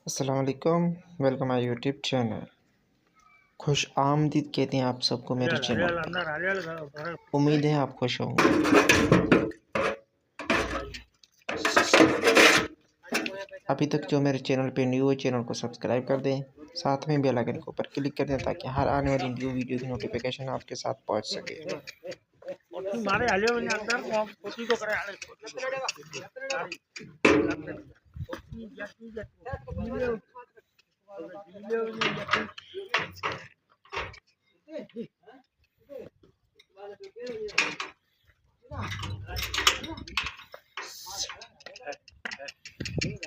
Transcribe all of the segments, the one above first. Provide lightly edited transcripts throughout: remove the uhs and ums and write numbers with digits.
अस्सलाम वालेकुम, welcome my YouTube channel. खुश आमदीद कहते हैं आप सबको मेरे चैनल पर। उम्मीद है आप खुश होंगे। अभी तक जो मेरे चैनल पे न्यू है चैनल को सब्सक्राइब कर दें, साथ में बेल आइकन के ऊपर क्लिक कर दें ताकि हर आने वाली न्यू वीडियो की नोटिफिकेशन आपके साथ पहुंच सके।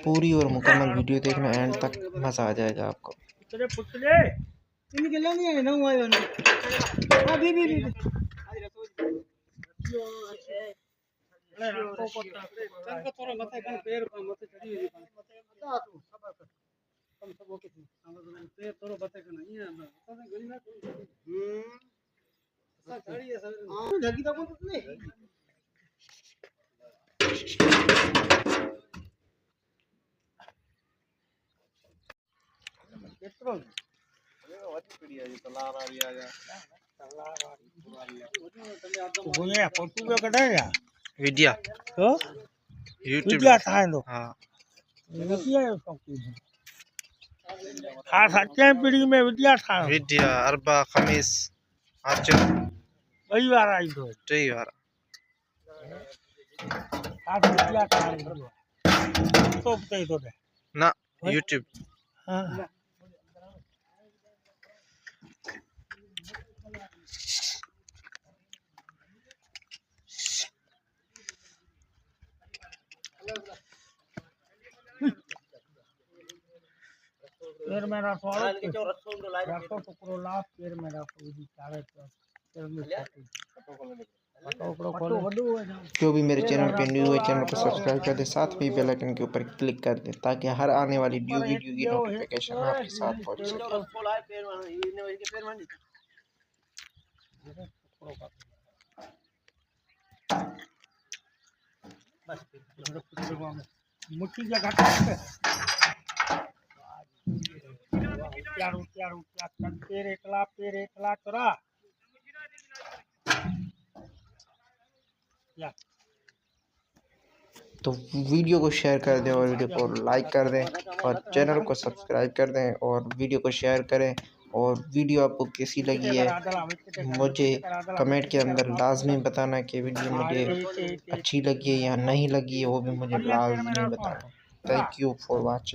पूरी और मुकम्मल वीडियो देखना, एंड तक मज़ा आ जाएगा आपको। वीडियो तो यूट्यूब विद्या ठाहिंदो हाँ विद्या जो शौक़ीन ख़ासि अचें पीढ़ी में विद्या ठाहियो विद्या अरबा खमीस अर्चन ॿई वारा ईंदो टे वारा ख़ासि विद्या ठाहिंदो तो ॿुधाई थो ॾे ना यूट्यूब हाँ पेर मेरा स्वागत रखो टुकड़ो ला पेर मेरा पूरी चावे तो पेर में जो भी मेरे चैनल पे न्यू है चैनल को सब्सक्राइब कर दे, साथ में बेल आइकन के ऊपर क्लिक कर दे ताकि हर आने वाली न्यू वीडियो की नोटिफिकेशन आपके साथ पहुंच सके। मुट्ठी जगह पेर एकला चोरा तो वीडियो को शेयर कर दें और वीडियो को लाइक कर दें और चैनल को सब्सक्राइब कर दें और वीडियो को शेयर करें। और वीडियो आपको कैसी लगी है मुझे कमेंट के अंदर लाजमी बताना कि वीडियो मुझे अच्छी लगी है या नहीं लगी है, वो भी मुझे लाजमी बताना। Thank you for watching.